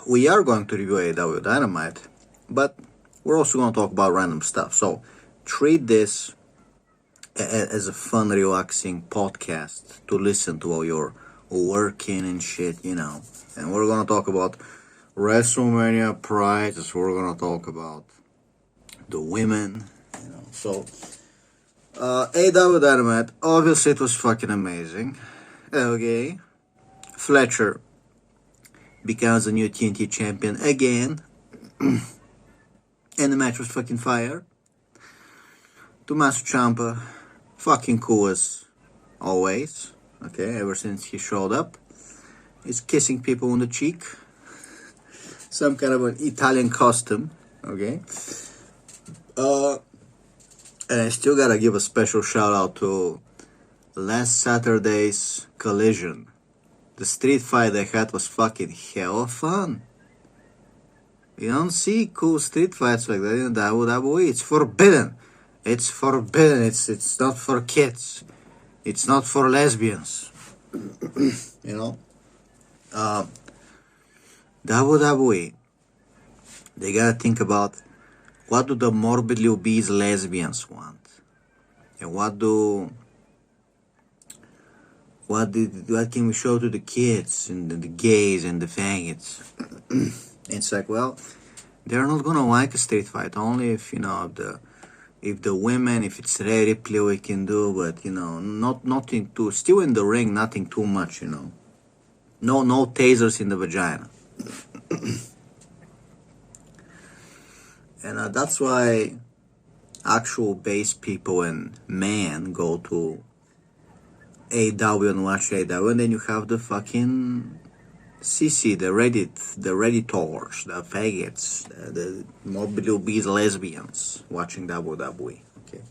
we are going to review AEW Dynamite, but we're also going to talk about random stuff. So treat this as a fun, relaxing podcast to listen to while you're working and shit, And we're going to talk about WrestleMania prizes. We're going to talk about the women. So, AEW Dynamite, obviously it was fucking amazing. Okay. Fletcher becomes the new TNT champion again. And the match was fucking fire. Tommaso Ciampa, fucking cool as always. Okay, ever since he showed up. He's kissing people on the cheek. Some kind of an Italian custom. Okay. And I still gotta give a special shout out to last Saturday's Collision. The street fight they had was fucking hella fun. You don't see cool street fights like that in WWE. It's forbidden. It's forbidden. It's not for kids. It's not for lesbians. WWE. They gotta think about what do the morbidly obese lesbians want, and what can we show to the kids and the gays and the faggots? It's like, well, they're not gonna like a street fight. Only if if the women, if it's Rhea Ripley, we can do, but nothing too. Still in the ring, nothing too much. No tasers in the vagina. And that's why actual base people and men go to AEW and watch AEW, and then you have the fucking CC, the Redditors, the faggots, the morbidly obese lesbians watching WWE, okay?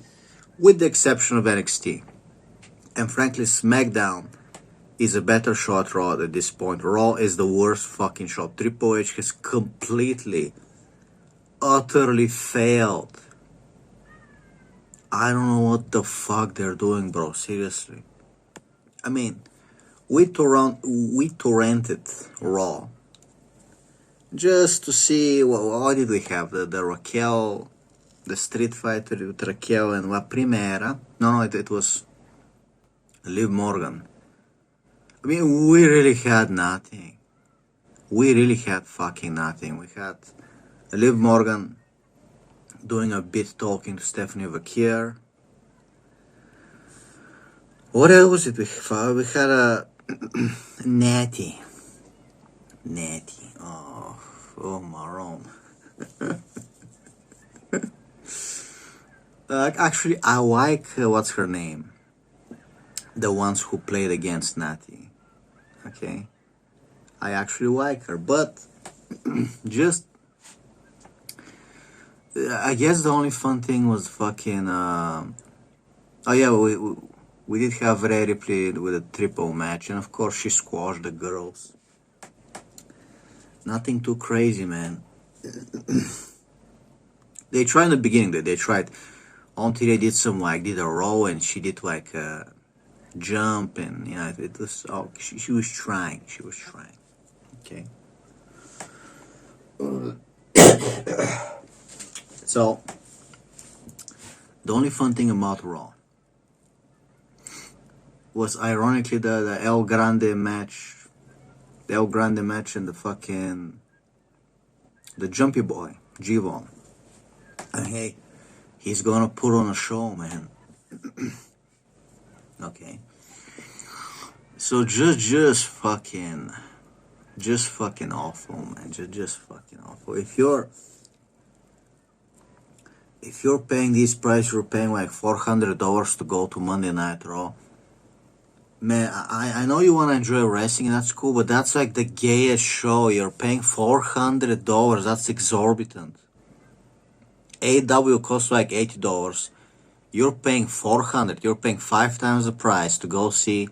With the exception of NXT. And frankly, SmackDown is a better show at Raw at this point. Raw is the worst fucking show. Triple H has completely, utterly failed. I don't know what the fuck they're doing, bro. Seriously. I mean, we torrented Raw just to see what did we have. The Raquel, the street fight with Raquel and La Primera. No, it was Liv Morgan. I mean, we really had nothing. We really had fucking nothing. We had Liv Morgan doing a bit talking to Stephanie Vaquer. What else did we have? We had a Natty. Oh, Maroon. Actually, I like, what's her name? The ones who played against Natty. Okay? I actually like her, but just... I guess the only fun thing was fucking... we did have Rhea Ripley with a triple match, and of course she squashed the girls. Nothing too crazy, man. They tried in the beginning, they tried. Until they did did a roll, and she did like a jump, and it was, she was trying. Okay. So, the only fun thing about Raw was ironically the El Grande match. The El Grande match and the Jumpy Boy, G-Von. And hey, he's gonna put on a show, man. Okay. So just fucking awful, man. Just fucking awful. If you're paying this price, you're paying like $400 to go to Monday Night Raw. Man, I know you want to enjoy wrestling, and that's cool, but that's like the gayest show. You're paying $400. That's exorbitant. AEW costs like $80. You're paying $400. You're paying 5 times the price to go see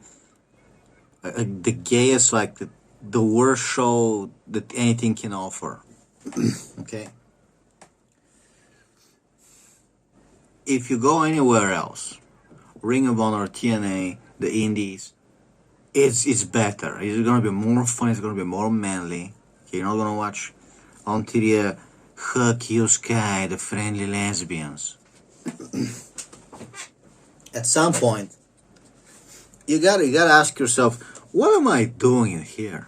the gayest, like the worst show that anything can offer. Okay? If you go anywhere else, Ring of Honor, TNA, the Indies, it's better. It's gonna be more fun. It's gonna be more manly. Okay, you're not gonna watch on TV Hug You Sky, the friendly lesbians. At some point, you gotta ask yourself, what am I doing here?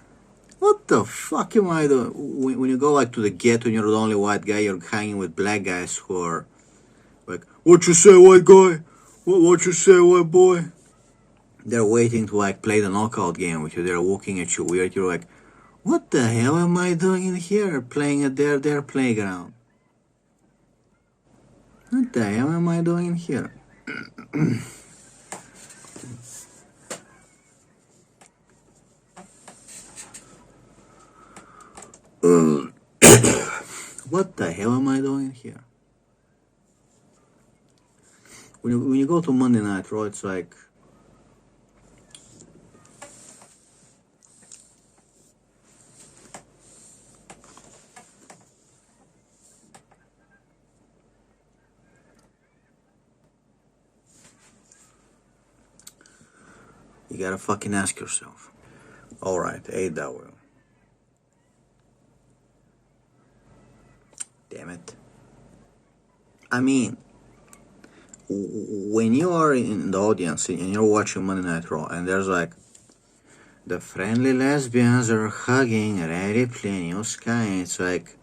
What the fuck am I doing? When you go like to the ghetto and you're the only white guy, you're hanging with black guys who are like, what you say, white guy? What you say, white boy? They're waiting to like play the knockout game with you. They're looking at you weird. You're like, what the hell am I doing in here? Playing at their playground. What the hell am I doing in here? What the hell am I doing here? When you go to Monday Night Raw, it's like, you gotta fucking ask yourself. Alright, AEW. Damn it. I mean, when you are in the audience and you're watching Monday Night Raw and there's like, the friendly lesbians are hugging, ready playing New Sky, it's like,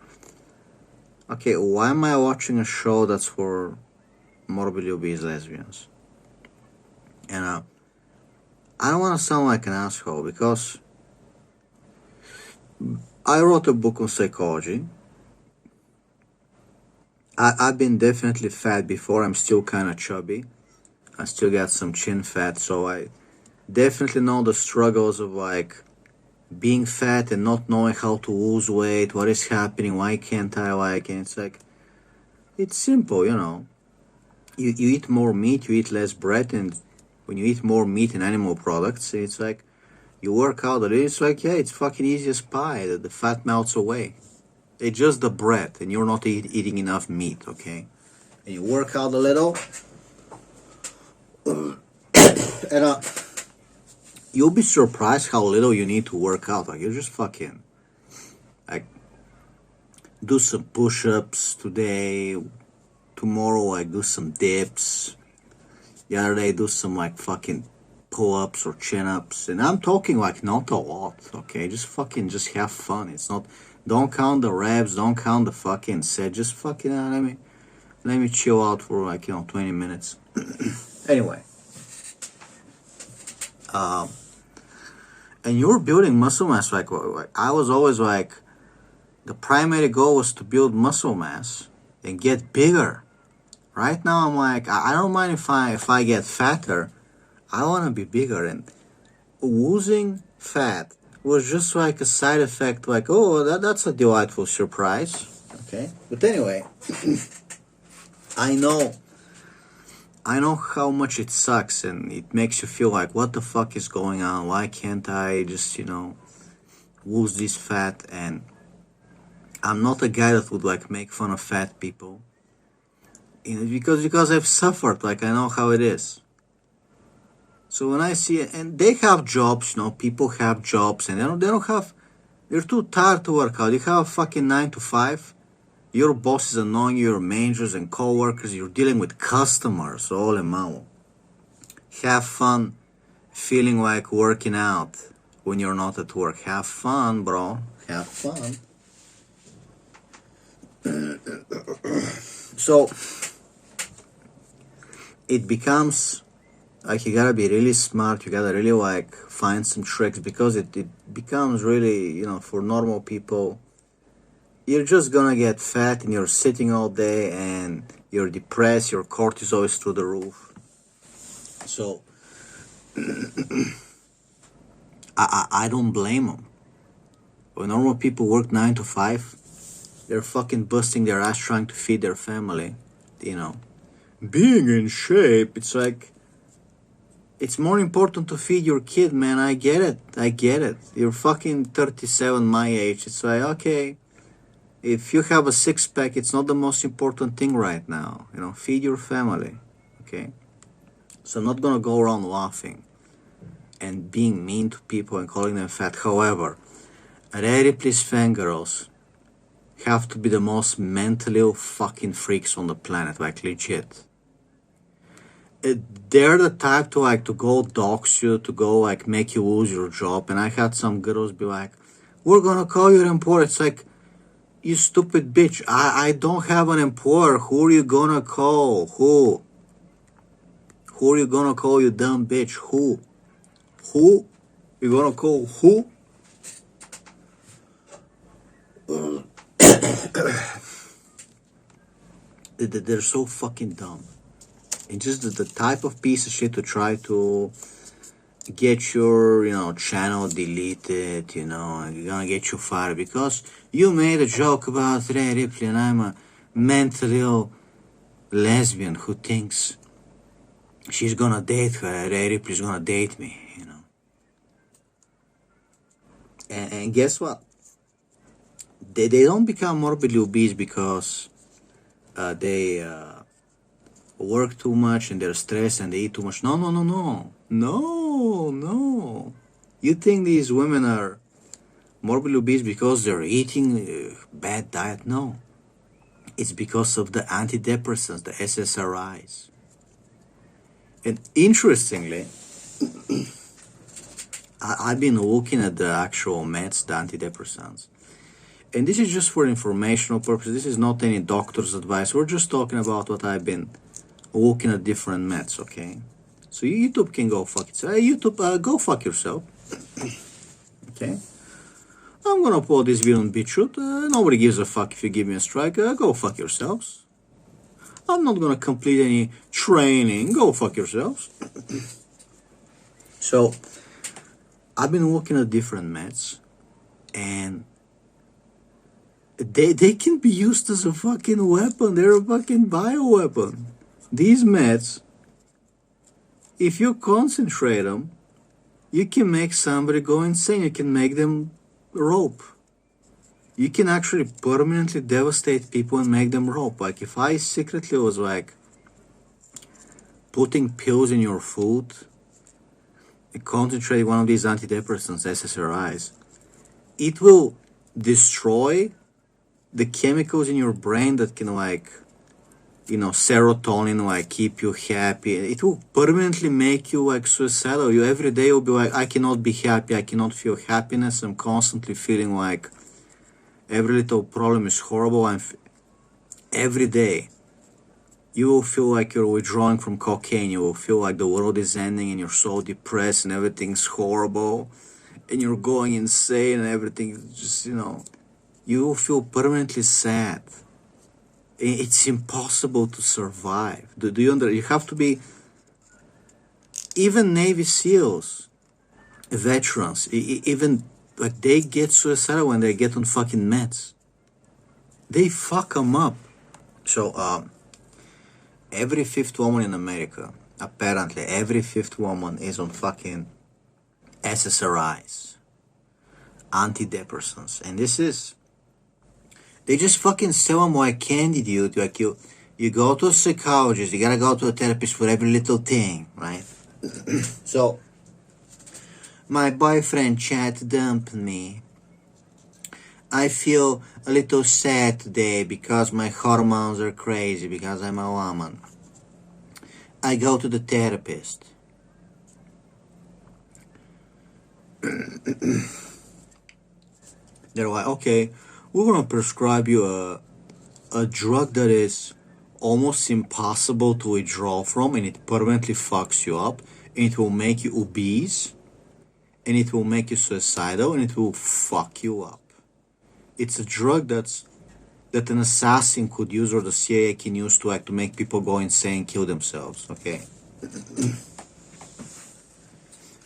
okay, why am I watching a show that's for morbidly obese lesbians? And I don't want to sound like an asshole because I wrote a book on psychology. I've been definitely fat before. I'm still kind of chubby. I still got some chin fat, so I definitely know the struggles of like being fat and not knowing how to lose weight. What is happening? Why can't I? Why can't? It's like, it's simple, you know. You eat more meat, you eat less bread, and when you eat more meat and animal products, it's like you work out. It's like, yeah, it's fucking easy as pie. The fat melts away. It's just the bread, and you're not eating enough meat, okay? And you work out a little, and you'll be surprised how little you need to work out. Like, you just fucking, like, do some push-ups today, tomorrow, like, do some dips, the other day, do some, like, fucking pull-ups or chin-ups, and I'm talking, like, not a lot, okay? Just fucking, just have fun. It's not... Don't count the reps, don't count the fucking set, just fucking, let me chill out for like, 20 minutes. Anyway. And you're building muscle mass, like, I was always like, the primary goal was to build muscle mass and get bigger. Right now I'm like, I don't mind if I get fatter, I want to be bigger, and losing fat was just like a side effect, like, oh, that's a delightful surprise, okay? But anyway, I know how much it sucks, and it makes you feel like, what the fuck is going on? Why can't I just, lose this fat? And I'm not a guy that would, like, make fun of fat people, because I've suffered, like, I know how it is. So when I see it, and they have jobs, people have jobs, and they're too tired to work out. You have a fucking 9 to 5. Your boss is annoying you, your managers and co-workers. You're dealing with customers, all in all. Have fun feeling like working out when you're not at work. Have fun, bro. Have fun. So, it becomes... like, you gotta be really smart, you gotta really, like, find some tricks, because it becomes really, for normal people, you're just gonna get fat and you're sitting all day and you're depressed, your cortisol is through the roof. So, I don't blame them. When normal people work 9 to 5, they're fucking busting their ass trying to feed their family, Being in shape, it's like, it's more important to feed your kid, man. I get it. You're fucking 37, my age. It's like, okay, if you have a six-pack, it's not the most important thing right now. Feed your family, okay? So I'm not gonna go around laughing and being mean to people and calling them fat. However, Rhea Ripley's fangirls have to be the most mentally fucking freaks on the planet, like legit. They're the type to like to go dox you, to go like make you lose your job. And I had some girls be like, "We're gonna call you an employer." It's like, you stupid bitch. I don't have an employer. Who are you gonna call? Who? Who are you gonna call, you dumb bitch? Who? Who? You gonna call who? They're so fucking dumb. And just the type of piece of shit to try to get your, channel deleted, and you're gonna get you fired because you made a joke about Rhea Ripley and I'm a mentally ill lesbian who thinks she's gonna date her, Rhea Ripley's gonna date me, And guess what? They don't become morbidly obese because they work too much and they're stressed and they eat too much. No. You think these women are morbidly obese because they're eating bad diet? No. It's because of the antidepressants, the SSRIs. And interestingly, I've been looking at the actual meds, the antidepressants. And this is just for informational purposes. This is not any doctor's advice. We're just talking about what I've been looking at different meds, okay? So YouTube can go fuck itself. YouTube, go fuck yourself. Okay? I'm gonna upload this video on BitChute. Nobody gives a fuck if you give me a strike. Go fuck yourselves. I'm not gonna complete any training. Go fuck yourselves. So, I've been looking at different meds, and they can be used as a fucking weapon. They're a fucking bioweapon. These meds, if you concentrate them, you can make somebody go insane. You can make them rope. You can actually permanently devastate people and make them rope. Like if I secretly was like putting pills in your food, concentrate one of these antidepressants, SSRIs, it will destroy the chemicals in your brain that can serotonin, keep you happy. It will permanently make you suicidal. You every day will be like, I cannot be happy, I cannot feel happiness. I'm constantly feeling like every little problem is horrible. Every day you will feel like you're withdrawing from cocaine. You will feel like the world is ending and you're so depressed and everything's horrible and you're going insane and everything just, you will feel permanently sad. It's impossible to survive. Do you understand? You have to be, even Navy SEALs, veterans, even they get suicidal when they get on fucking meds. They fuck them up. So, every fifth woman in America, apparently every fifth woman is on fucking SSRIs, antidepressants. And this is, they just fucking sell them like candy, dude. Like you go to a psychologist, you gotta go to a therapist for every little thing, right? So, my boyfriend Chad dumped me. I feel a little sad today because my hormones are crazy because I'm a woman. I go to the therapist. They're like, okay, we're gonna prescribe you a drug that is almost impossible to withdraw from, and it permanently fucks you up, and it will make you obese, and it will make you suicidal, and it will fuck you up. It's a drug that an assassin could use, or the CIA can use to make people go insane, kill themselves. Okay.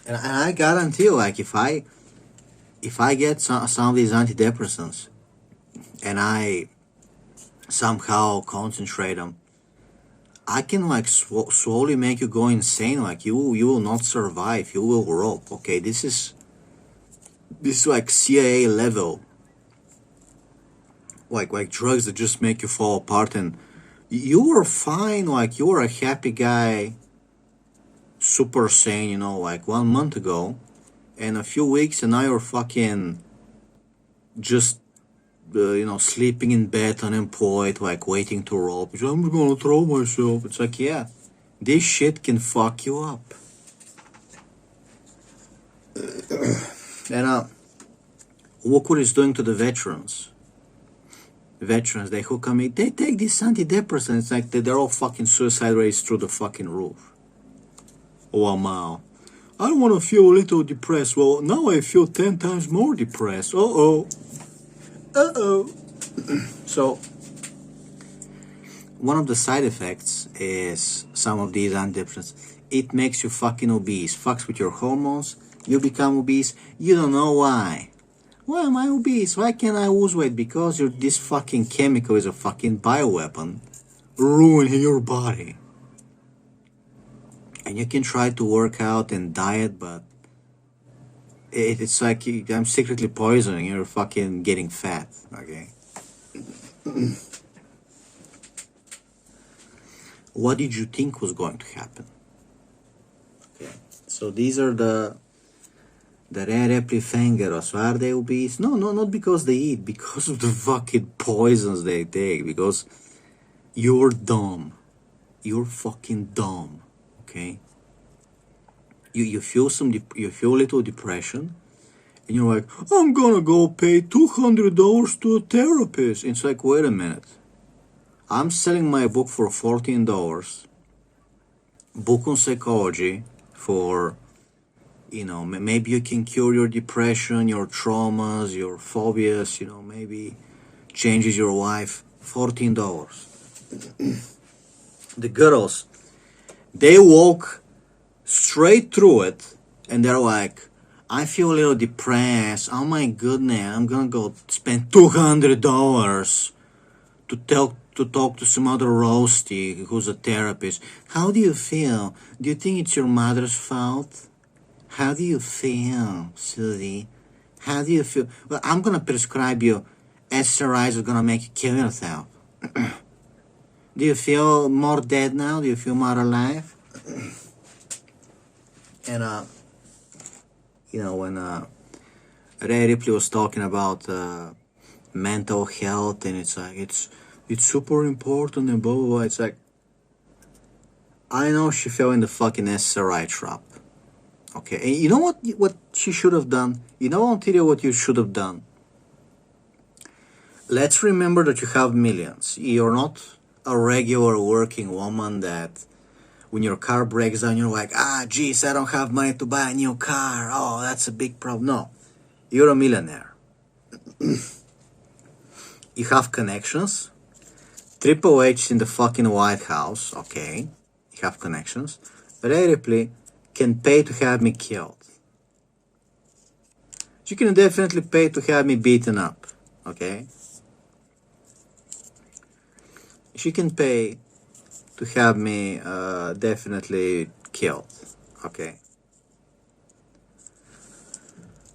And I guarantee you, if I get some of these antidepressants, and I somehow concentrate them, I can slowly make you go insane. You will not survive. You will rope. Okay, this is CIA level. Like drugs that just make you fall apart, and you were fine. You were a happy guy, super sane. 1 month ago, and a few weeks, and now you're fucking just sleeping in bed unemployed, like waiting to rope. I'm gonna throw myself. It's like, yeah, this shit can fuck you up. And look what it's doing to the veterans. They hook on me. They take these antidepressants. It's like they're all fucking suicide rates through the fucking roof. Oh, wow. I don't want to feel a little depressed. Well, now I feel 10 times more depressed. Uh-oh. So, one of the side effects is some of these antidepressants. It makes you fucking obese. Fucks with your hormones. You become obese. You don't know why. Why am I obese? Why can't I lose weight? Because this fucking chemical is a fucking bioweapon ruining your body. And you can try to work out and diet, but it's like I'm secretly poisoning. You're fucking getting fat, okay? What did you think was going to happen? Okay, so these are the rare replifangeros. Are they obese? No, not because they eat, because of the fucking poisons they take. Because you're dumb. You're fucking dumb. Okay? You feel a little depression, and you're like, I'm gonna go pay $200 to a therapist. It's like, wait a minute. I'm selling my book for $14. Book on psychology for, maybe you can cure your depression, your traumas, your phobias, maybe changes your life. $14. The girls, they walk straight through it, and they're like, I feel a little depressed. Oh my goodness, I'm gonna go spend $200 to talk to some other roasty who's a therapist. How do you feel? Do you think it's your mother's fault? How do you feel, Susie? How do you feel? Well, I'm gonna prescribe you SRIs that are gonna make you kill yourself. Do you feel more dead now? Do you feel more alive? And when Ray Ripley was talking about mental health, and it's like it's super important and blah blah blah. It's like, I know she fell in the fucking SRI trap. Okay, and you know what she should have done? I'll tell you what you should have done. Let's remember that you have millions. You're not a regular working woman that when your car breaks down, you're like, geez, I don't have money to buy a new car. Oh, that's a big problem. No, you're a millionaire. You have connections. Triple H in the fucking White House. Okay, you have connections. Rhea Ripley can pay to have me killed. She can definitely pay to have me beaten up. Okay? She can pay to have me definitely killed. Okay?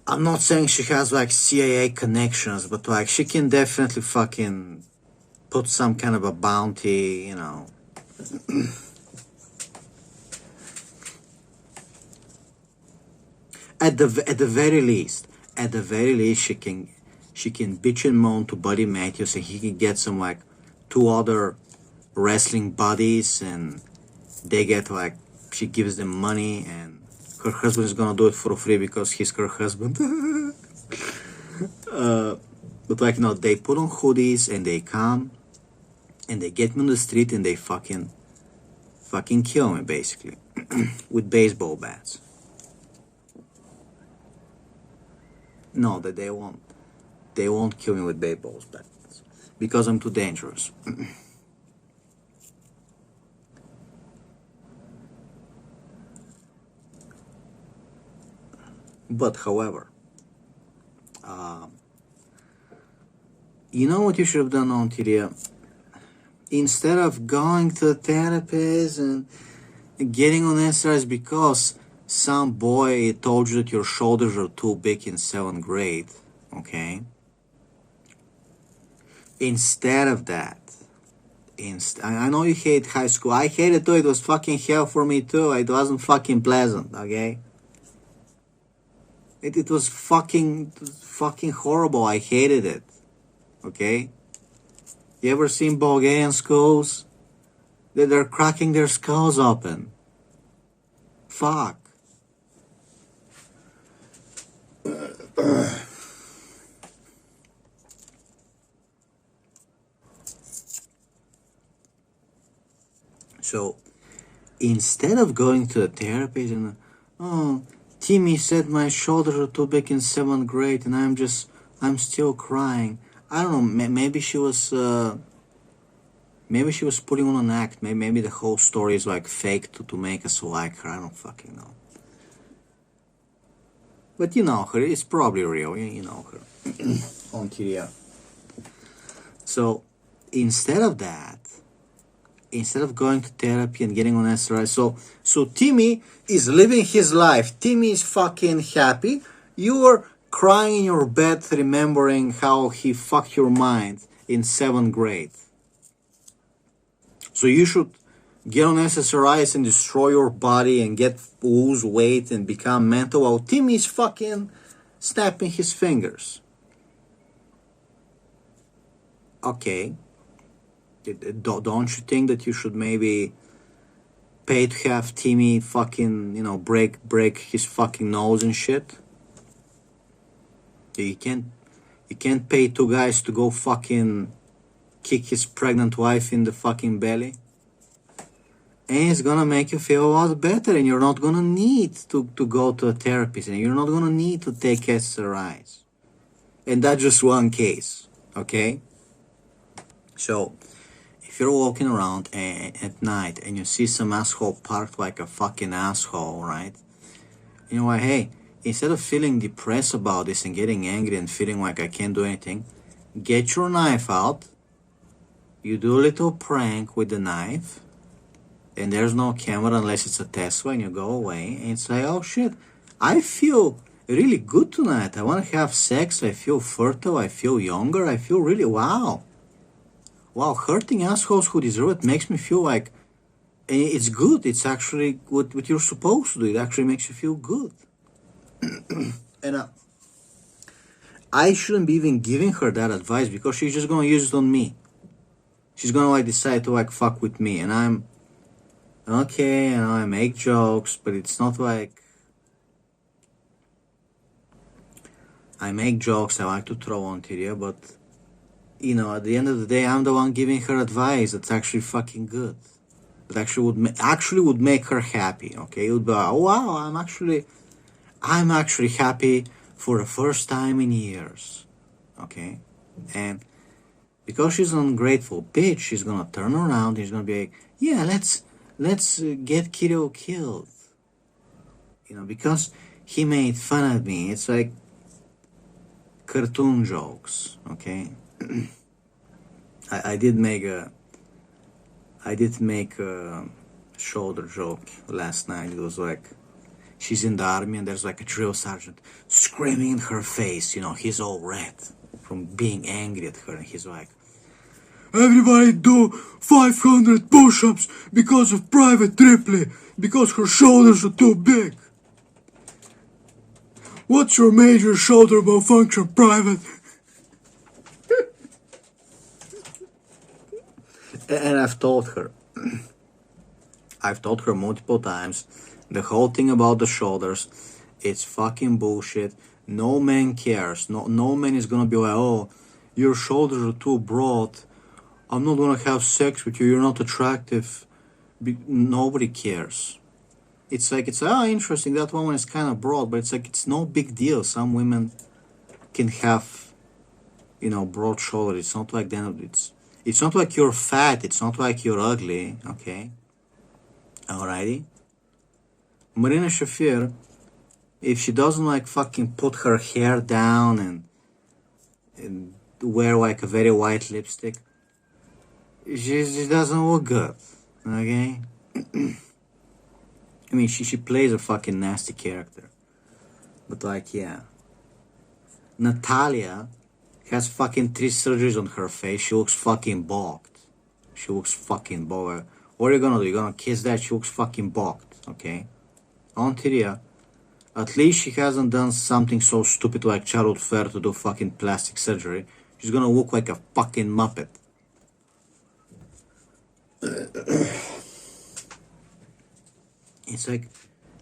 I'm not saying she has like CIA connections, but like she can definitely fucking put some kind of a bounty, At the very least, she can bitch and moan to Buddy Matthews, and he can get some like 2 other wrestling buddies, and they get like, she gives them money, and her husband is gonna do it for free because he's her husband. But like, they put on hoodies and they come and they get me on the street and they fucking kill me basically with baseball bats. No, that they won't. They won't kill me with baseball bats because I'm too dangerous. But however, you know what you should have done on TDM? Instead of going to a therapist and getting on SRS because some boy told you that your shoulders are too big in 7th grade, okay? Instead of that, I know you hate high school. I hate it too. It was fucking hell for me too. It wasn't fucking pleasant, okay? It was fucking horrible. I hated it. Okay? You ever seen Bulgarian skulls? They're cracking their skulls open. Fuck. So, instead of going to the therapist and, oh, Timmy said my shoulders are too big in 7th grade and I'm still crying. I don't know, maybe she was putting on an act. Maybe the whole story is like fake to make us like her. I don't fucking know. But you know her, it's probably real, you know her. On TV. So, instead of that, instead of going to therapy and getting on SRI, so Timmy is living his life. Timmy is fucking happy. You're crying in your bed remembering how he fucked your mind in 7th grade. So you should get on SSRIs and destroy your body and lose weight and become mental while Timmy is fucking snapping his fingers. Okay. Don't you think that you should maybe pay to have Timmy fucking, break his fucking nose and shit? You can't pay 2 guys to go fucking kick his pregnant wife in the fucking belly. And it's gonna make you feel a lot better, and you're not gonna need to go to a therapist, and you're not gonna need to take SRIs. And that's just one case, okay? So, if you're walking around at night and you see some asshole parked like a fucking asshole, right? You know what, hey, instead of feeling depressed about this and getting angry and feeling like I can't do anything, get your knife out. You do a little prank with the knife, and there's no camera unless it's a Tesla, and you go away and say, oh shit, I feel really good tonight. I want to have sex. I feel fertile. I feel younger. I feel really, wow, hurting assholes who deserve it makes me feel like it's good. It's actually what you're supposed to do. It actually makes you feel good. And I shouldn't be even giving her that advice because she's just going to use it on me. She's gonna decide to fuck with me, and I'm okay, and I make jokes, but it's not like I make jokes I like to throw on Tyria, but at the end of the day, I'm the one giving her advice that's actually fucking good. That actually would make her happy. Okay, it would be like, oh wow, I'm actually happy for the first time in years. Okay, and because she's an ungrateful bitch, she's gonna turn around and she's gonna be like, yeah, let's get Kiddo killed. Because he made fun of me. It's like cartoon jokes, okay? I did make a shoulder joke last night. It was like, she's in the army and there's like a drill sergeant screaming in her face. He's all red from being angry at her, and he's like, everybody do 500 push-ups because of Private Ripley, because her shoulders are too big. What's your major shoulder malfunction, Private? And I've told her multiple times, the whole thing about the shoulders, it's fucking bullshit. No man cares. No man is gonna be like, oh, your shoulders are too broad, I'm not gonna have sex with you, you're not attractive. Nobody cares. It's like, oh, interesting, that woman is kind of broad, but it's like, it's no big deal. Some women can have, broad shoulders. It's not like it's not like you're fat, it's not like you're ugly, okay? Alrighty? Marina Shafir, if she doesn't fucking put her hair down and wear a very white lipstick, she doesn't look good, okay? I mean, she plays a fucking nasty character. But yeah. Natalia has fucking 3 surgeries on her face. She looks fucking balked. What are you gonna do? You're gonna kiss that? She looks fucking balked, okay? On Tyria, At least she hasn't done something so stupid like Charlotte Flair to do fucking plastic surgery. She's gonna look like a fucking Muppet. It's like,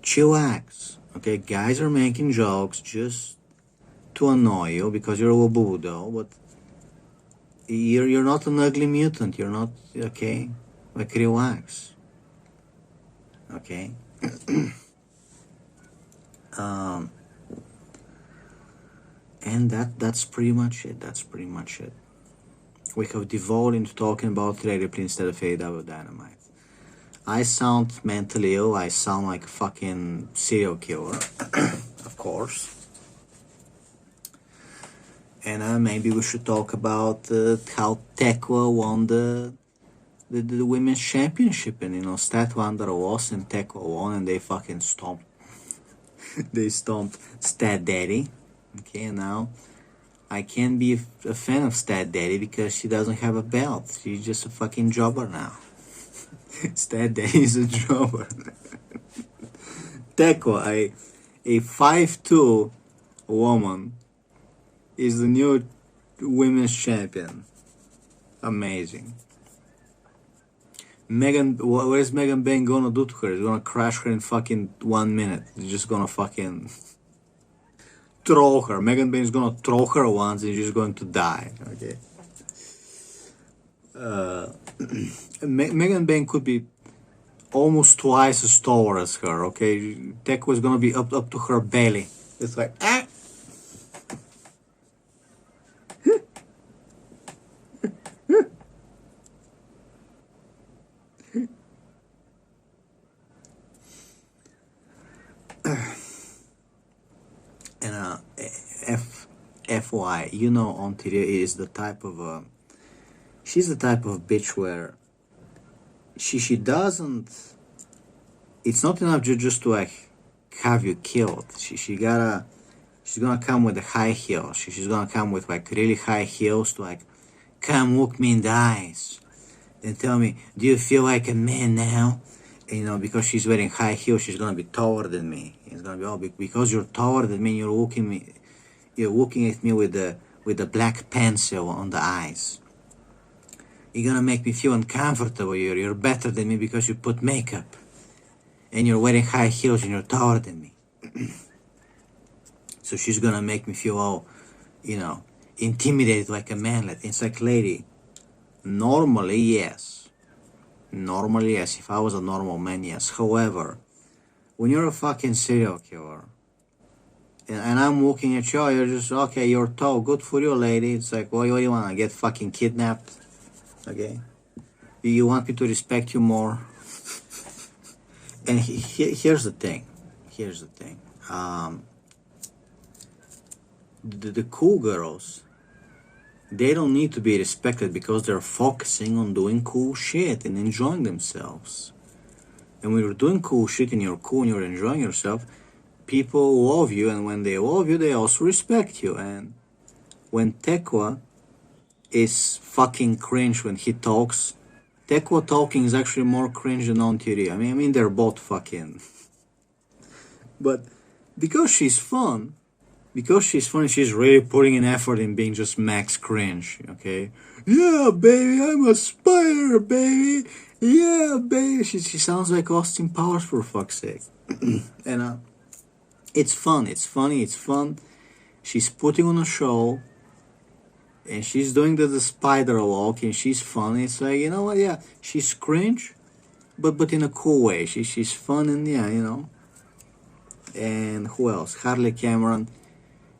chillax. Okay, guys are making jokes just to annoy you because you're a Wabudo, but you're not an ugly mutant. You're not, okay? Like, relax. Okay? And that's pretty much it. That's pretty much it. We have devolved into talking about Ripley instead of AEW Dynamite. I sound mentally ill. I sound like a fucking serial killer, of course. And maybe we should talk about how Thekla won the women's championship, and Statlander lost and Thekla won, and they fucking stomped. They stomped Stat Daddy. Okay, now I can't be a fan of Stat Daddy because she doesn't have a belt. She's just a fucking jobber now. Stat Daddy is a jobber. Thekla, a 5'2" woman, is the new women's champion. Amazing. What is Megan Bain gonna do to her? He's gonna crash her in fucking 1 minute. He's just gonna fucking throw her. Megan Bain is gonna throw her once and she's going to die. Okay. Megan Bain could be almost twice as tall as her. Okay. Thekla is gonna be up to her belly. It's like, ah. And FY, Ontario is the type of she's the type of bitch where she doesn't. It's not enough just to like have you killed. She's gonna come with a high heel. She's gonna come with like really high heels to like come look me in the eyes and tell me, do you feel like a man now? And, because she's wearing high heels, she's gonna be taller than me. It's gonna be because you're taller than me. You're looking at me with the black pencil on the eyes. You're gonna make me feel uncomfortable. You're better than me because you put makeup, and you're wearing high heels and you're taller than me. So she's gonna make me feel all, intimidated like a manlet. It's like, lady, normally yes. If I was a normal man, yes. However, when you're a fucking serial killer, and I'm looking at you, you're just, okay, you're tall, good for you, lady. It's like, what do you want, to get fucking kidnapped? Okay? You want me to respect you more? And here's the thing. The cool girls, they don't need to be respected because they're focusing on doing cool shit and enjoying themselves. And when you're doing cool shit and you're cool and you're enjoying yourself, people love you, and when they love you, they also respect you. And when Thekla is fucking cringe when he talks, Thekla talking is actually more cringe than on TV. I mean, they're both fucking. But because she's fun, she's really putting an effort in being just max cringe, okay? Yeah, baby, I'm a spider, baby. Yeah, baby. She sounds like Austin Powers, for fuck's sake. And it's fun. It's funny. It's fun. She's putting on a show, and she's doing the spider walk, and she's fun. It's like, you know what? Yeah, she's cringe, but in a cool way. She's fun, and yeah, And who else? Harley Cameron.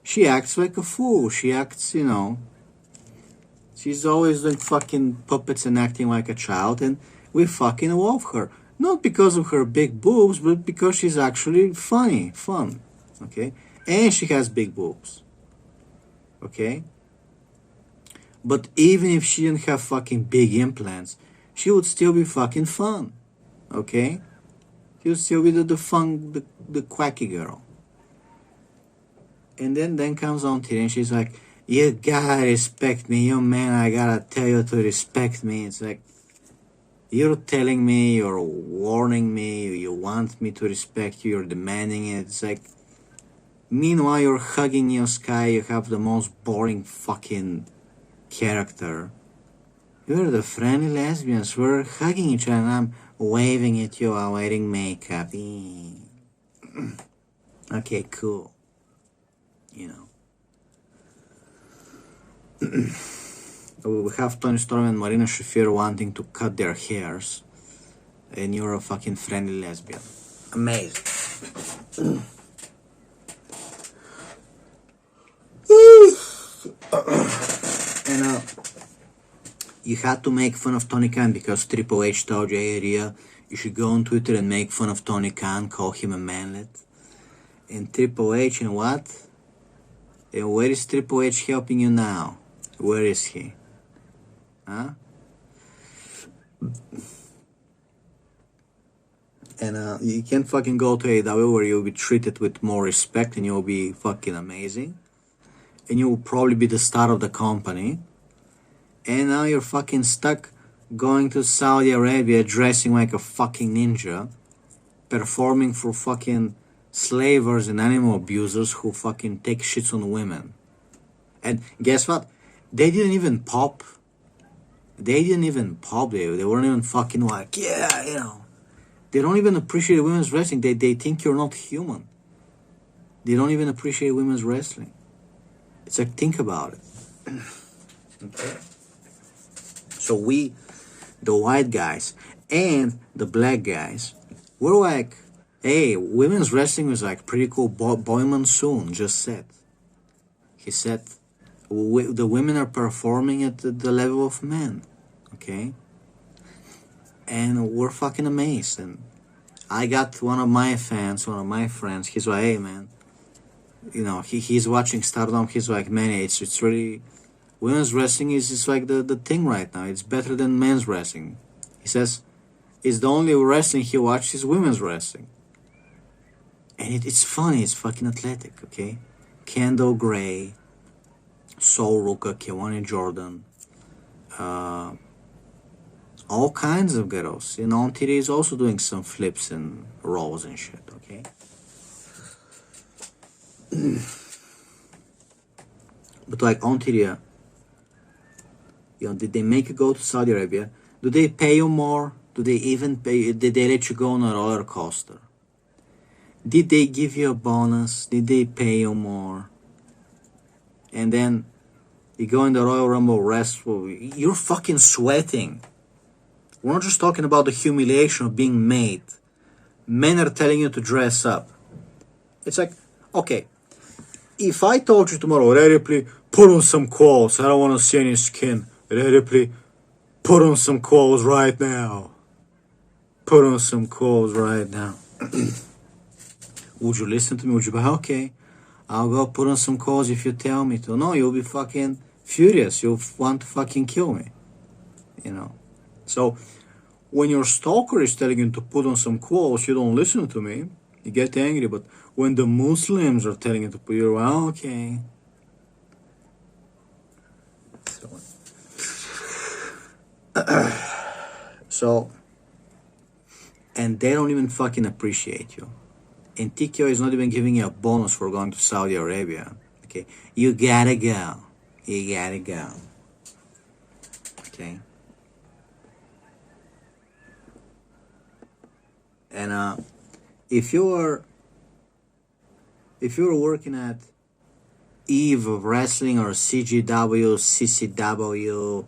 She acts like a fool. She acts, she's always doing fucking puppets and acting like a child, and we fucking love her. Not because of her big boobs, but because she's actually fun, okay? And she has big boobs, okay? But even if she didn't have fucking big implants, she would still be fucking fun, okay? She would still be the fun, the quacky girl. And then comes on TV and she's like, you gotta respect me, man, I gotta tell you to respect me. It's like, you're telling me, you're warning me, you want me to respect you, you're demanding it. It's like, Meanwhile, you're hugging Io Sky, you have the most boring fucking character. You're the friendly lesbians, we're hugging each other and I'm waving at you while wearing makeup. Okay, cool. You know. We have Tony Storm and Marina Shafir wanting to cut their hairs, and you're a fucking friendly lesbian. Amazing. And you had to make fun of Tony Khan because Triple H told you, hey, Rhea, you should go on Twitter and make fun of Tony Khan, call him a manlet. And Triple H, and what? And where is Triple H helping you now? Where is he? Huh? And you can fucking go to AEW where you'll be treated with more respect and you'll be fucking amazing. And you'll probably be the star of the company. And now you're fucking stuck going to Saudi Arabia dressing like a fucking ninja, performing for fucking slavers and animal abusers who fucking take shits on women. And guess what? They didn't even pop. They weren't even fucking like, yeah, you know. They don't even appreciate women's wrestling. They think you're not human. They don't even appreciate women's wrestling. It's like, think about it. Okay. So we, the white guys and the black guys, we're like, hey, women's wrestling is like pretty cool. Boy Monsoon just said. He said, the women are performing at the level of men. Okay? And we're fucking amazed. And I got one of my friends, he's like, hey man, you know, he's watching Stardom, he's like, man, it's really, women's wrestling is like the thing right now. It's better than men's wrestling. He says, it's the only wrestling he watches is women's wrestling. And it's funny, it's fucking athletic, okay? Kendall Gray, Sol Ruka, Kiwani Jordan, all kinds of girls. You know, TD is also doing some flips and rolls and shit, okay? But like on TD, you know, did they make you go to Saudi Arabia? Do they pay you more? Do they even pay? Did they let you go on a roller coaster? Did they give you a bonus? Did they pay you more? And then you go in the Royal Rumble wrestle, you're fucking sweating. We're not just talking about the humiliation of being made. Men are telling you to dress up. It's like, okay, if I told you tomorrow, Ripley, put on some clothes, I don't want to see any skin. Ripley, put on some clothes right now. Put on some clothes right now. Would you listen to me? Would you be okay? I'll go put on some clothes if you tell me to. No, you'll be fucking furious. You'll want to fucking kill me. You know? So, when your stalker is telling you to put on some clothes, you don't listen to me. You get angry. But when the Muslims are telling you to put, you're okay. So, and they don't even fucking appreciate you. And TKO is not even giving you a bonus for going to Saudi Arabia. Okay, you gotta go. You gotta go. Okay. And if you're working at Eve of Wrestling or CGW, CCW,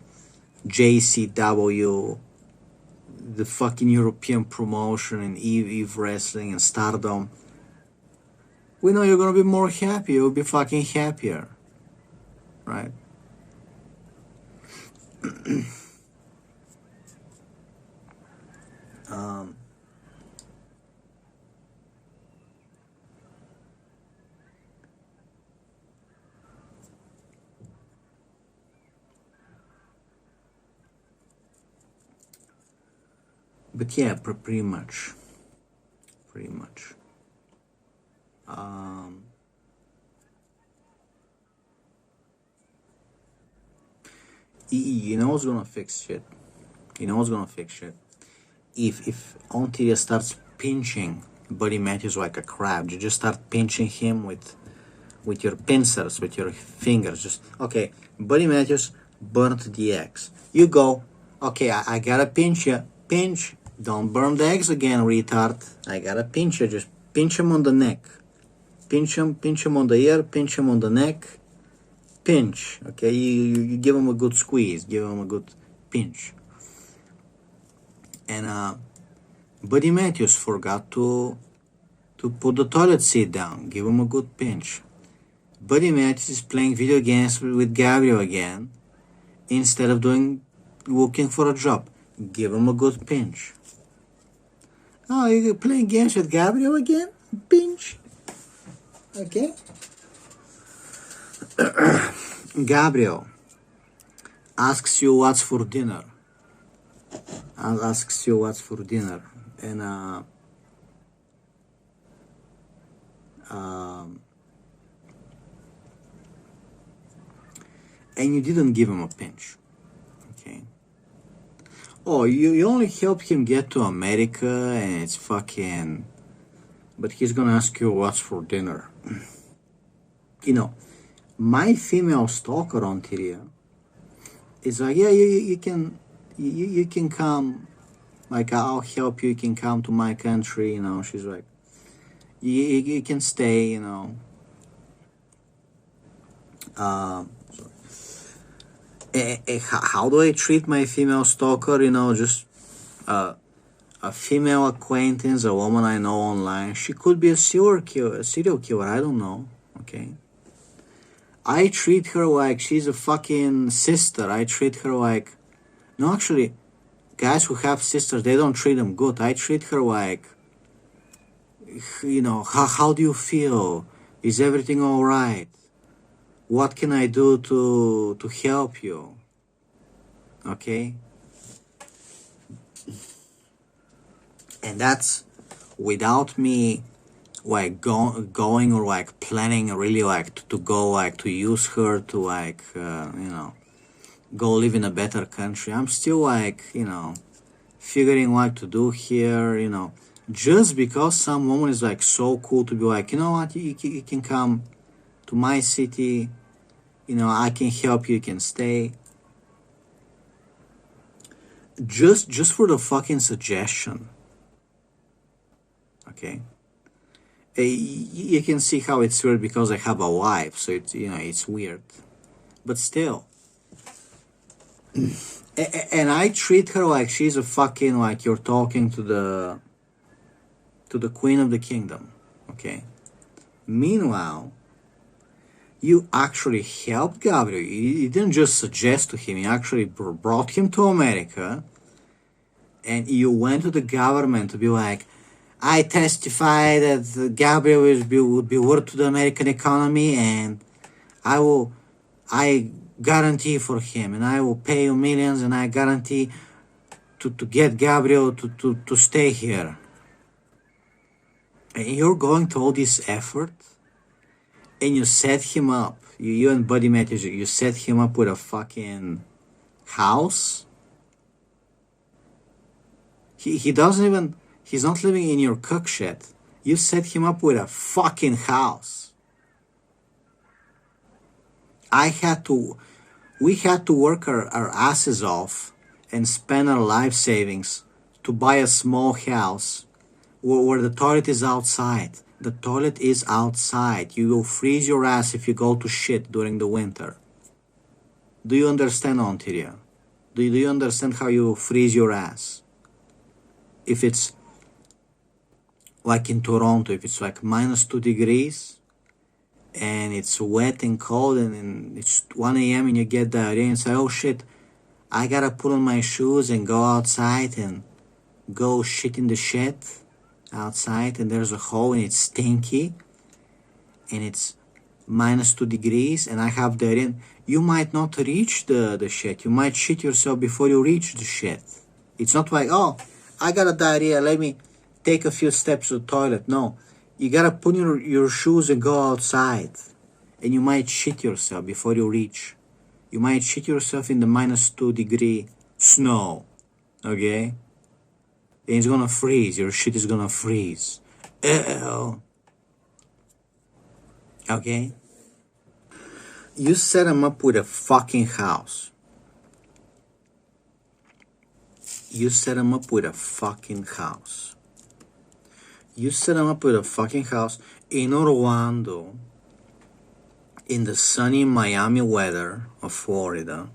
JCW, the fucking European promotion and Eve Wrestling and Stardom, we know you're gonna be more happy. You'll be fucking happier, right? But yeah, pretty much. You know what's gonna fix shit? If Ontario starts pinching Buddy Matthews like a crab, you just start pinching him with with your pincers, with your fingers. Just, okay, Buddy Matthews burnt the eggs. You go, okay, I gotta pinch you. Pinch. Don't burn the eggs again, retard. I gotta pinch you. Just pinch him on the neck. Pinch him on the ear, pinch him on the neck. Pinch, okay? You give him a good squeeze. Give him a good pinch. And Buddy Matthews forgot to put the toilet seat down. Give him a good pinch. Buddy Matthews is playing video games with Gabriel again instead of looking for a job. Give him a good pinch. Oh, you're playing games with Gabriel again? Pinch. Okay. Gabriel asks you what's for dinner. Asks you what's for dinner. And and you didn't give him a pinch. Okay. Oh, you only helped him get to America and it's fucking... But he's gonna ask you what's for dinner. You know, my female stalker on Tyria is like, yeah, you can come, like, I'll help you, you can come to my country, you know. She's like, you can stay, you know. How do I treat my female stalker? You know, just a female acquaintance, a woman I know online. She could be a serial killer, I don't know, okay? I treat her like she's a fucking sister. I treat her like... No, actually, guys who have sisters, they don't treat them good. I treat her like, you know, how do you feel? Is everything all right? What can I do to help you? Okay? And that's without me like going or like planning really like to go like to use her to like you know, go live in a better country. I'm still like, you know, figuring what to do here, you know. Just because some woman is like so cool to be like, you know what, you can come to my city, you know, I can help you, you can stay. Just for the fucking suggestion. Okay? You can see how it's weird because I have a wife, so it's, you know, it's weird. But still. And I treat her like she's a fucking, like you're talking to the queen of the kingdom, okay? Meanwhile, you actually helped Gabriel. You didn't just suggest to him, you actually brought him to America, and you went to the government to be like, I testify that Gabriel would be worth to the American economy, and I guarantee for him, and I will pay you millions, and I guarantee to get Gabriel to stay here. And you're going to all this effort, and you set him up, you and Buddy Matthews, you set him up with a fucking house. He doesn't even, he's not living in your cook shed. You set him up with a fucking house. We had to work our asses off and spend our life savings to buy a small house where the toilet is outside. The toilet is outside. You will freeze your ass if you go to shit during the winter. Do you understand, Ontario? Do you understand how you will freeze your ass? If it's like in Toronto, if it's like -2 degrees and it's wet and cold and it's 1 a.m. and you get diarrhea and say, oh shit, I gotta put on my shoes and go outside and go shit in the shed outside, and there's a hole and it's stinky and it's -2 degrees and I have diarrhea. You might not reach the shit. You might shit yourself before you reach the shit. It's not like, oh, I got a diarrhea, let me take a few steps to the toilet. No, you gotta put your shoes and go outside. And you might shit yourself before you reach. You might shit yourself in the -2 degree snow. Okay? And it's gonna freeze. Your shit is gonna freeze. Ew. Okay? You set him up with a fucking house. You set him up with a fucking house. You set him up with a fucking house in Orlando, in the sunny Miami weather of Florida.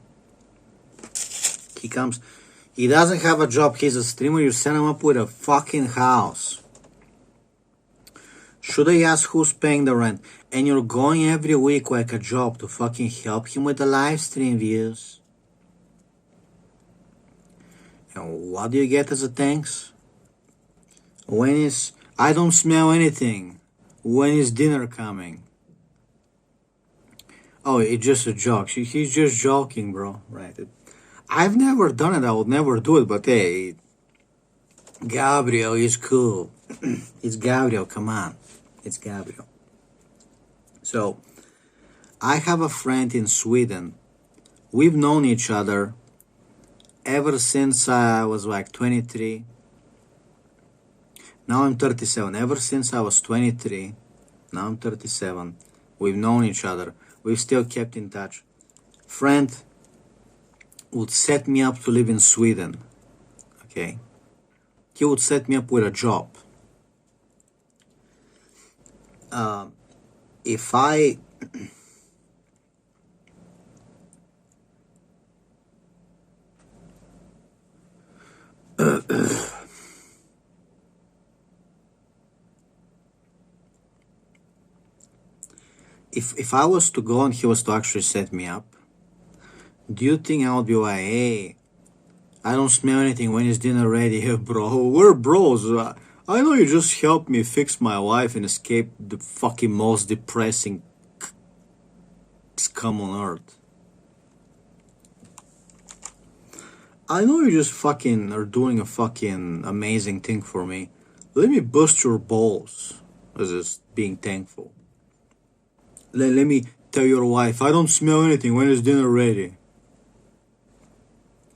He comes, he doesn't have a job, he's a streamer, you set him up with a fucking house. Should I ask who's paying the rent? And you're going every week like a job to fucking help him with the live stream views. And what do you get as a thanks? When is, I don't smell anything. When is dinner coming? Oh, it's just a joke. He's just joking, bro. Right. I've never done it. I would never do it. But hey, Gabriel is cool. It's Gabriel. Come on. It's Gabriel. So, I have a friend in Sweden. We've known each other ever since I was like 23. Now I'm 37. Ever since I was 23. Now I'm 37. We've known each other. We've still kept in touch. Friend would set me up to live in Sweden. Okay? He would set me up with a job. If I if I was to go and he was to actually set me up, do you think I would be like, hey, I don't smell anything, when is dinner ready? Bro, we're bros. I know you just helped me fix my life and escape the fucking most depressing scum on earth. I know you just fucking are doing a fucking amazing thing for me. Let me bust your balls as just being thankful. Let me tell your wife, I don't smell anything, when is dinner ready?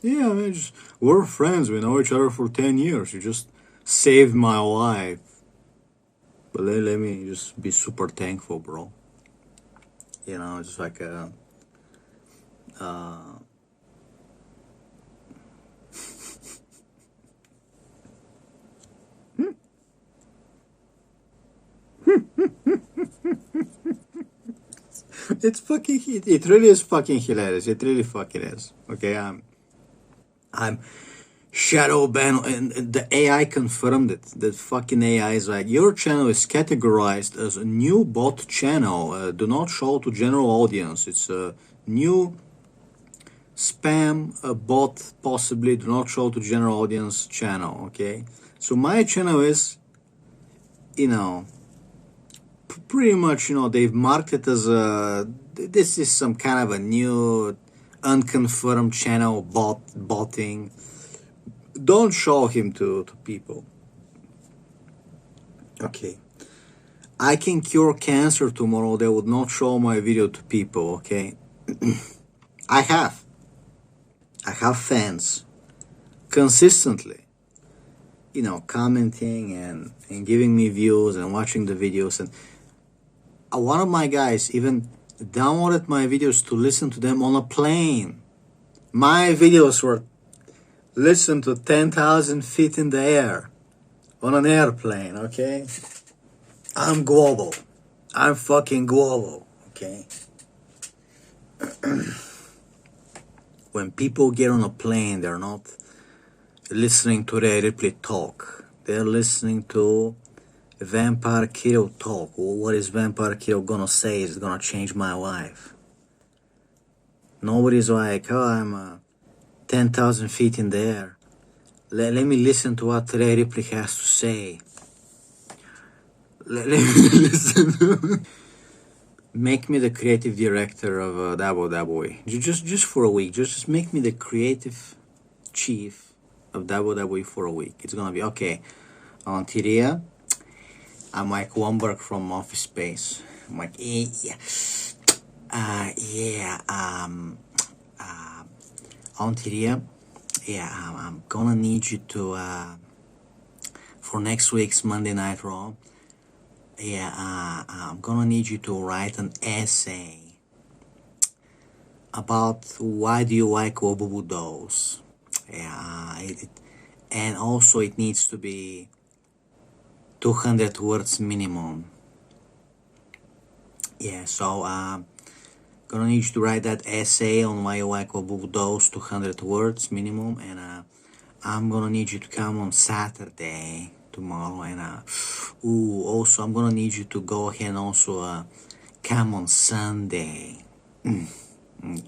Yeah, I mean, we're friends, we know each other for 10 years. You just saved my life. But let me just be super thankful, bro. You know, just like it's fucking, it really is fucking hilarious. It really fucking is. Okay, I'm shadow ban, and the AI confirmed it. The fucking AI is like, your channel is categorized as a new bot channel. Do not show to general audience. It's a new spam bot, possibly. Do not show to general audience channel. Okay, so my channel is, you know, pretty much, you know, they've marked it as a, this is some kind of a new unconfirmed channel, botting. Don't show him to people. Okay. I can cure cancer tomorrow. They would not show my video to people, okay? I have fans consistently, you know, commenting and giving me views and watching the videos. And one of my guys even downloaded my videos to listen to them on a plane. My videos were listened to 10,000 feet in the air on an airplane, okay? I'm global. I'm fucking global, okay? When people get on a plane, they're not listening to Rhea Ripley talk. They're listening to Vampire Kiddo talk. Well, what is Vampire Kiddo gonna say is gonna change my life? Nobody's like, oh, I'm 10,000 feet in the air. Let me listen to what Rhea Ripley has to say. Let me listen. Make me the creative director of WWE. Just for a week. Just make me the creative chief of WWE for a week. It's gonna be okay. On Tyria, I'm Mike Womberg from Office Space. I'm like, on Tyria, I'm gonna need you to, for next week's Monday Night Raw, I'm gonna need you to write an essay about why do you like Wobubu dolls. Yeah, and also it needs to be 200 words minimum. Yeah, so gonna need you to write that essay on why you like Wobubu dolls, 200 words minimum, and I'm gonna need you to come on Saturday tomorrow, and also I'm gonna need you to go ahead and also come on Sunday.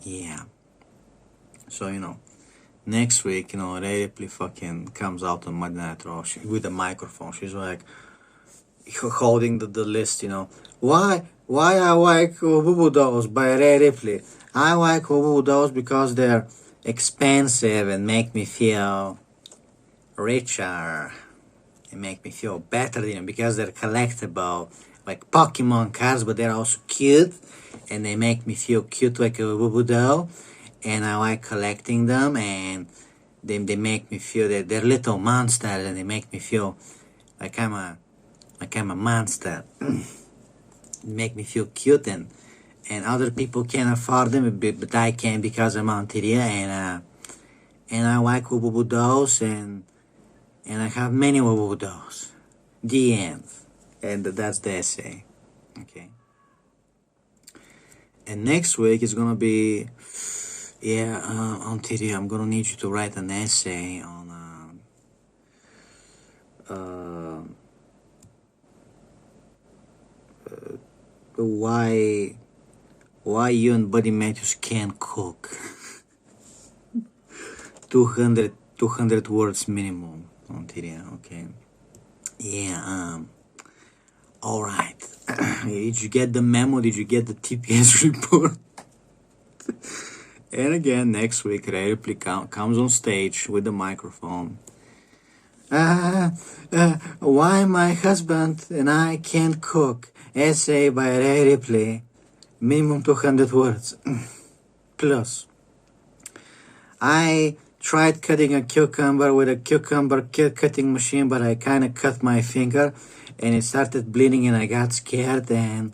Yeah. So next week, Rhea Ripley fucking comes out on Monday Night Raw with a microphone. She's like holding the list, Why I like Wobubu dolls by Rhea Ripley? I like Wobubu dolls because they're expensive and make me feel richer. They make me feel better, because they're collectible, like Pokemon cards, but they're also cute, and they make me feel cute like a Wobubu doll, and I like collecting them, and they make me feel that they're little monsters, and they make me feel like I'm a monster. Make me feel cute, and other people can't afford them, but I can because I'm on TV, and I like Wobubu dolls, and I have many Wobubu dolls. The end. And that's the essay. Okay. And next week is gonna be, on TV. I'm gonna need you to write an essay on why you and Buddy Matthews can't cook. 200 words minimum on TV. Okay. Yeah. All right. Did you get the memo? Did you get the TPS report? And again, next week, Rhea Ripley comes on stage with the microphone. Why my husband and I can't cook. Essay by Rhea Ripley. Minimum 200 words. Plus, I tried cutting a cucumber with a cucumber cutting machine, but I kind of cut my finger, and it started bleeding, and I got scared, and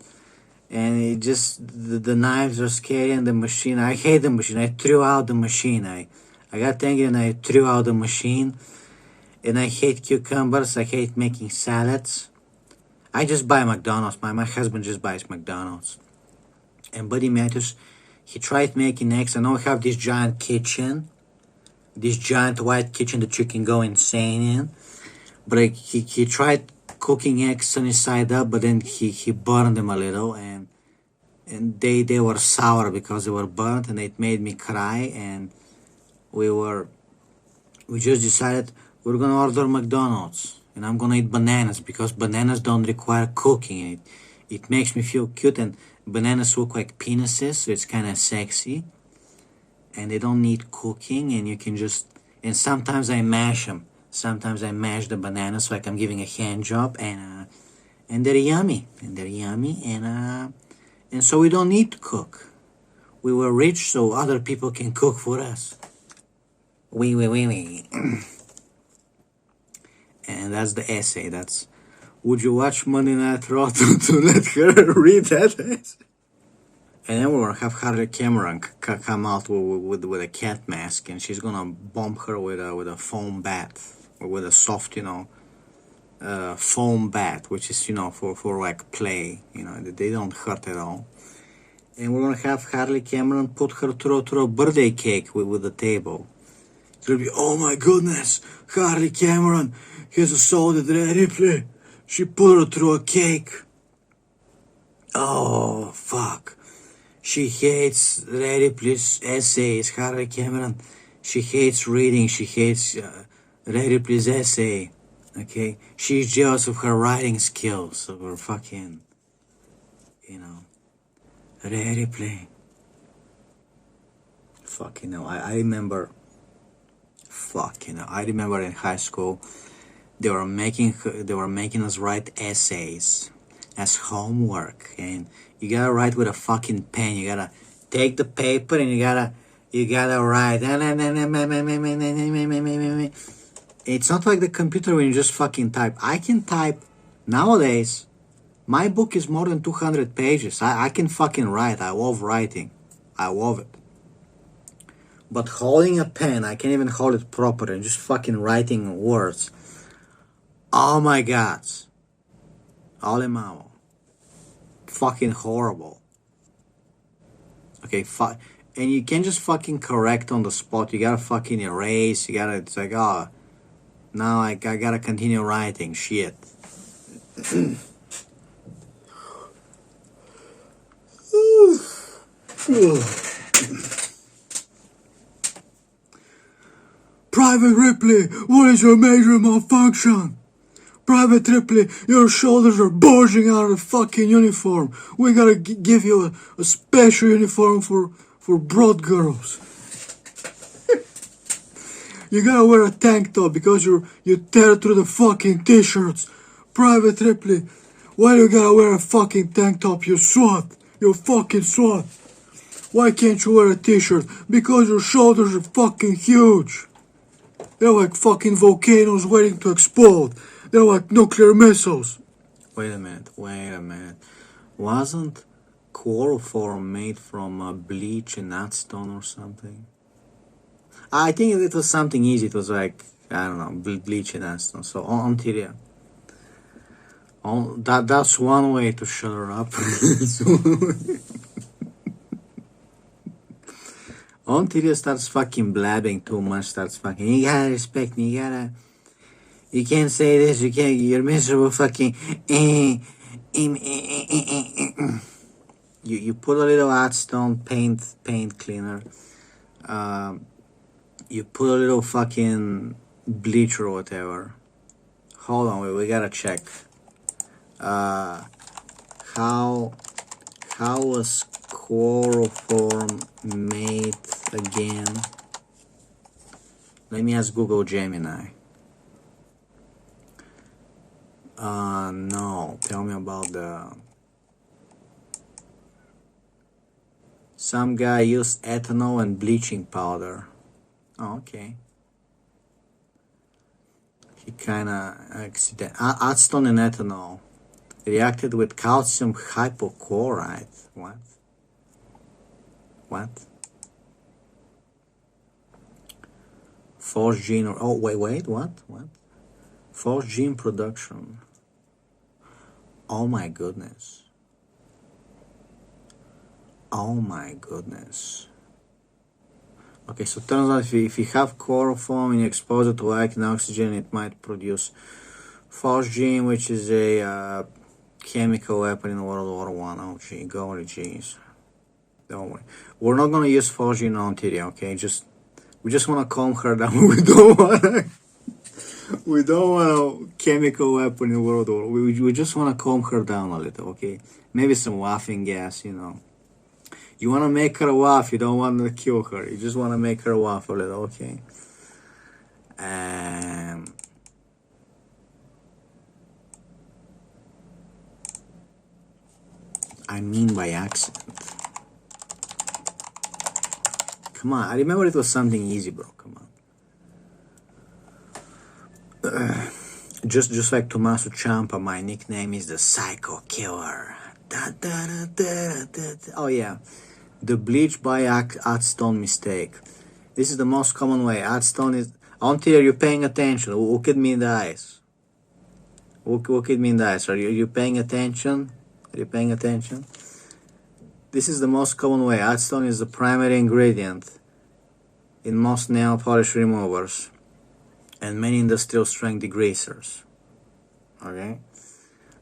it just, the knives are scary, and the machine, I hate the machine. I threw out the machine. I got angry, and I threw out the machine, and I hate cucumbers. I hate making salads. I just buy McDonald's. My husband just buys McDonald's. And Buddy Matthews, he tried making eggs. I know I have this giant kitchen, this giant white kitchen that you can go insane in, but he tried cooking eggs sunny side up, but then he burned them a little, and they were sour because they were burnt, and it made me cry, and we just decided we're gonna order McDonald's, and I'm gonna eat bananas because bananas don't require cooking. It makes me feel cute, and bananas look like penises, so it's kind of sexy, and they don't need cooking, and you can just, and sometimes I mash them. Sometimes I mash the bananas like I'm giving a hand job, and they're yummy, and so we don't need to cook. We were rich, so other people can cook for us. We. And that's the essay. That's, would you watch Monday Night Raw to let her read that essay? And then we're gonna have Harley Cameron come out with a cat mask, and she's gonna bomb her with a foam bat, or with a soft, foam bat, which is, for like play, they don't hurt at all. And we're gonna have Harley Cameron put her through a birthday cake with the table. It's gonna be, oh my goodness, Harley Cameron has assaulted Rhea Ripley. She put her through a cake. Oh, fuck. She hates Rhea Ripley's essays, Harley Cameron. She hates reading. She hates Rhea Ripley's essay. Okay? She's jealous of her writing skills, of her fucking, Rhea Ripley. Fucking hell. I remember in high school, they were making us write essays as homework, and you gotta write with a fucking pen. You gotta take the paper and you gotta write. It's not like the computer when you just fucking type. I can type nowadays. My book is more than 200 pages. I can fucking write. I love writing. I love it. But holding a pen, I can't even hold it properly, and just fucking writing words. Oh my god. Alemao. Fucking horrible. Okay, and you can't just fucking correct on the spot. You gotta fucking erase. You gotta, it's like, oh, now I gotta continue writing. Shit. Private Ripley, what is your major malfunction? Private Ripley, your shoulders are bulging out of the fucking uniform. We gotta give you a special uniform for broad girls. You gotta wear a tank top because you tear through the fucking t-shirts. Private Ripley, why do you gotta wear a fucking tank top? You swat. You fucking swat. Why can't you wear a t-shirt? Because your shoulders are fucking huge. They're like fucking volcanoes waiting to explode. They're like nuclear missiles. Wait a minute. Wasn't chloroform made from bleach and nutstone or something? I think it was something easy. It was like, I don't know, bleach and nutstone. So, Ontario. That's one way to shut her up. Ontario starts fucking blabbing too much, starts fucking, you gotta respect me, you can't say this, you're miserable fucking, You put a little Hearthstone paint cleaner, you put a little fucking bleach or whatever. Hold on, we gotta check. How was chloroform made again? Let me ask Google Gemini. No, tell me about some guy used ethanol and bleaching powder. Oh, okay. He kinda Hearthstone and ethanol reacted with calcium hypochlorite. What? Forced gene what? Forced gene production. Oh my goodness. Okay, so it turns out if you have chloroform and you expose it to light and oxygen, it might produce forced gene, which is a chemical weapon in World War I. Oh gee, golly jeez. Don't worry. We're not gonna use forced gene on Tyria, okay? We just wanna calm her down. We don't want a chemical weapon in World War. We just wanna calm her down a little, okay? Maybe some laughing gas, you know. You wanna make her laugh, you don't wanna kill her. You just wanna make her laugh a little, okay? I mean by accident. Come on, I remember it was something easy, bro. Come on. Just like Tommaso Ciampa, my nickname is the Psycho Killer. Oh yeah, the bleach by Hearthstone mistake. This is the most common way. Hearthstone is until you're paying attention. Look at me in the eyes. Look at me in the eyes. Are you paying attention? Are you paying attention? This is the most common way. Hearthstone is the primary ingredient in most nail polish removers and many industrial strength degreasers. Okay?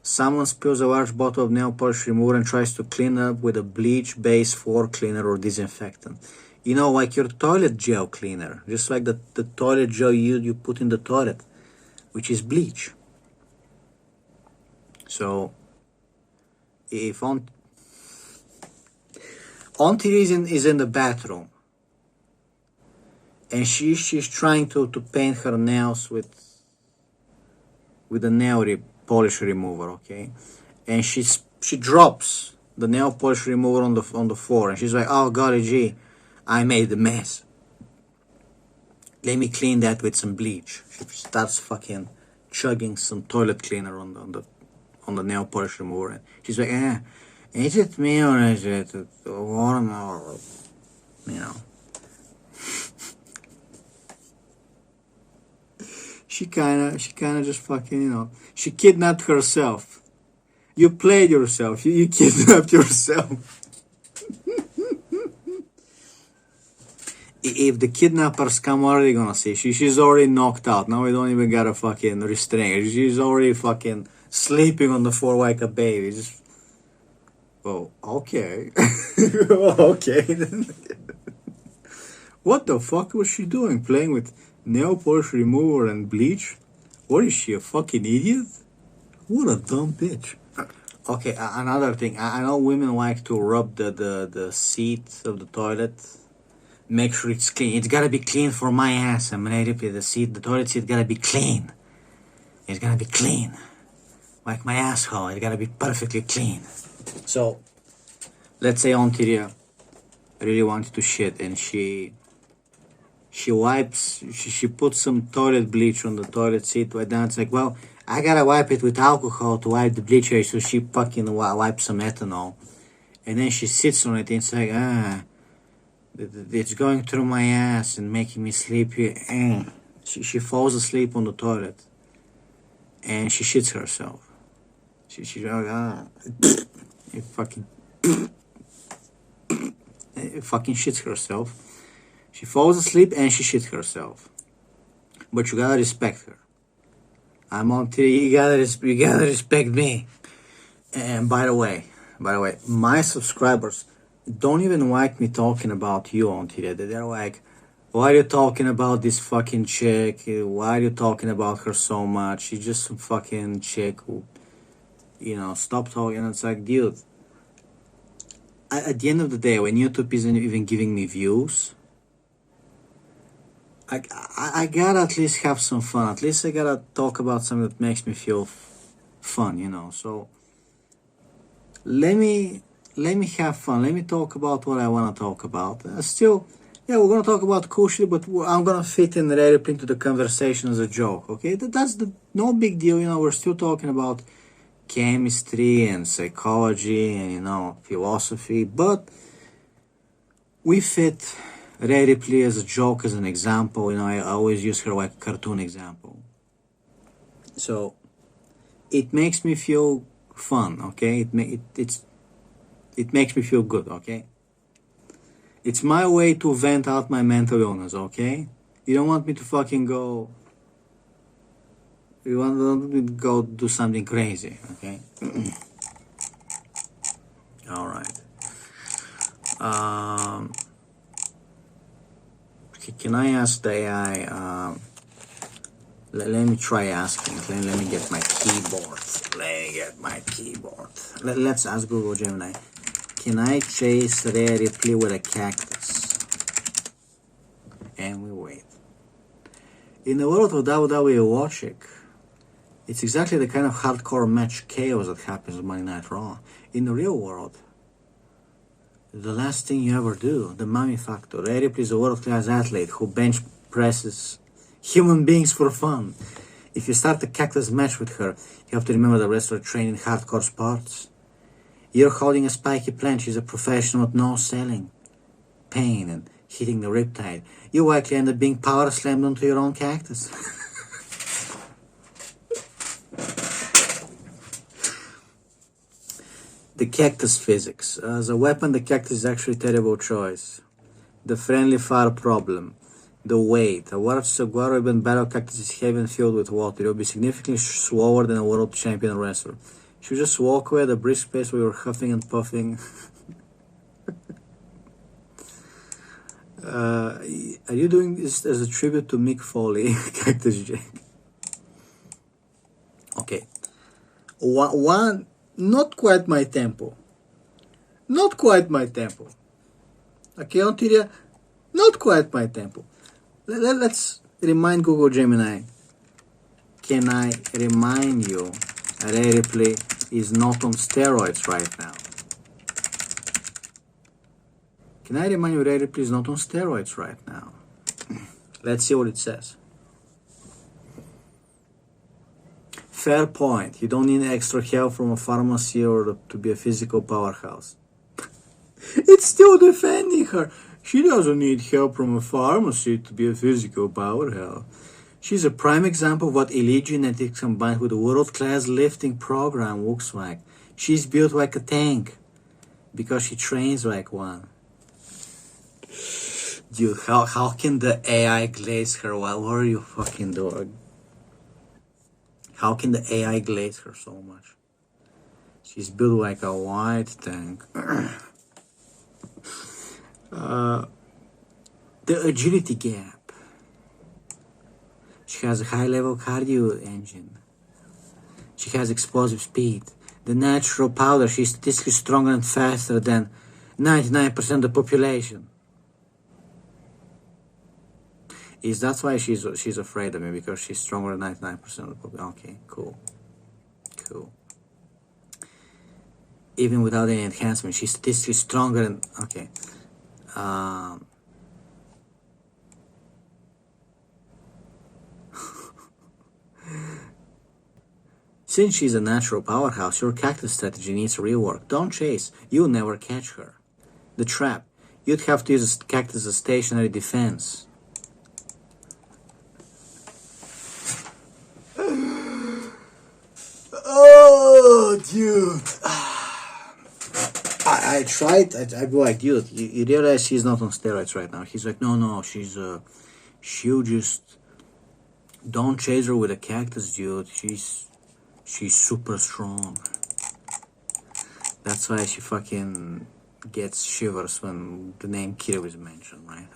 Someone spills a large bottle of nail polish remover and tries to clean up with a bleach-based floor cleaner or disinfectant. You know, like your toilet gel cleaner, just like the toilet gel you put in the toilet, which is bleach. So, if Auntie is in the bathroom and she's trying to paint her nails with the nail polish remover, okay, and she drops the nail polish remover on the floor and she's like, oh golly gee, I made a mess, let me clean that with some bleach. She starts fucking chugging some toilet cleaner on the nail polish remover and she's like, is it me or is it watermelon? You know. she kinda just fucking, she kidnapped herself. You played yourself. You kidnapped yourself. If the kidnappers come, what are they gonna say? She's already knocked out. Now we don't even gotta fucking restrain her. She's already fucking sleeping on the floor like a baby. Just, oh, okay. Okay. What the fuck was she doing? Playing with nail polish remover and bleach? What is she, a fucking idiot? What a dumb bitch. Okay, another thing. I know women like to rub the seat of the toilet. Make sure it's clean. It's gotta be clean for my ass. I'm gonna repeat the toilet seat gotta be clean. It's gotta be clean. Like my asshole, it gotta be perfectly clean. So, let's say Ontiria really wanted to shit and she wipes, she puts some toilet bleach on the toilet seat right now. It's like, well, I gotta wipe it with alcohol to wipe the bleach away, so she fucking wipes some ethanol. And then she sits on it and it's like, it's going through my ass and making me sleepy. And she falls asleep on the toilet. And she shits herself. She's like, it fucking shits herself. She falls asleep and she shits herself. But you gotta respect her. I'm on TV, you gotta respect me. And by the way, my subscribers don't even like me talking about you on TV. They're like, why are you talking about this fucking chick? Why are you talking about her so much? She's just some fucking chick who, stop talking. And it's like, dude, at the end of the day, when YouTube isn't even giving me views, I gotta at least have some fun. At least I gotta talk about something that makes me feel fun, So let me have fun. Let me talk about what I want to talk about. Still, yeah, we're gonna talk about cool shit, but I'm gonna fit in the airplane into the conversation as a joke. Okay, that's no big deal. We're still talking about chemistry and psychology and philosophy, but we fit Rhea Ripley as a joke, as an example. I always use her like a cartoon example. So it makes me feel fun, okay? It makes me feel good, okay? It's my way to vent out my mental illness, okay? You don't want me to fucking go. You want me to go do something crazy, okay? All right. Can I ask the AI? Let me try asking. Let me get my keyboard. Let's ask Google Gemini. Can I chase Rhea Ripley with a cactus? And we wait. In the world of WWE watching, it's exactly the kind of hardcore match chaos that happens on Monday Night Raw. In the real world, the last thing you ever do, the mommy factor. Rhea Ripley is a world-class athlete who bench presses human beings for fun. If you start a cactus match with her, you have to remember the wrestler trained in hardcore sports. You're holding a spiky plant. She's a professional at no selling, pain, and hitting the riptide. You likely end up being power slammed onto your own cactus. The cactus physics. As a weapon, the cactus is actually a terrible choice. The friendly fire problem. The weight. A large saguaro ribbon battle cactus is heavy and filled with water. It will be significantly slower than a world champion wrestler. Should just walk away at a brisk pace while you're huffing and puffing. Are you doing this as a tribute to Mick Foley? Cactus Jack. Okay. One, not quite my tempo. Okay, Ontiria, not quite my tempo. Let's remind Google Gemini. Can I remind you, Rhea Ripley is not on steroids right now? Can I remind you, Rhea Ripley is not on steroids right now? Let's see what it says. Fair point. You don't need extra help from a pharmacy or to be a physical powerhouse. It's still defending her. She doesn't need help from a pharmacy to be a physical powerhouse. She's a prime example of what elite genetics combined with a world-class lifting program looks like. She's built like a tank because she trains like one. Dude, how can the AI glaze her? What are you fucking doing? How can the AI glaze her so much? She's built like a white tank. The agility gap. She has a high-level cardio engine. She has explosive speed. The natural powder, she's statistically stronger and faster than 99% of the population. Is that why she's afraid of me? Because she's stronger than 99% of the population? Okay, cool. Cool. Even without any enhancement, she's statistically stronger than... Okay. Since she's a natural powerhouse, your cactus strategy needs rework. Don't chase. You'll never catch her. The trap. You'd have to use a cactus as stationary defense. Oh, dude. I tried. I'd be like, dude, you realize she's not on steroids right now. He's like, no, she'll just... Don't chase her with a cactus, dude. She's super strong. That's why she fucking gets shivers when the name Kirill is mentioned, right?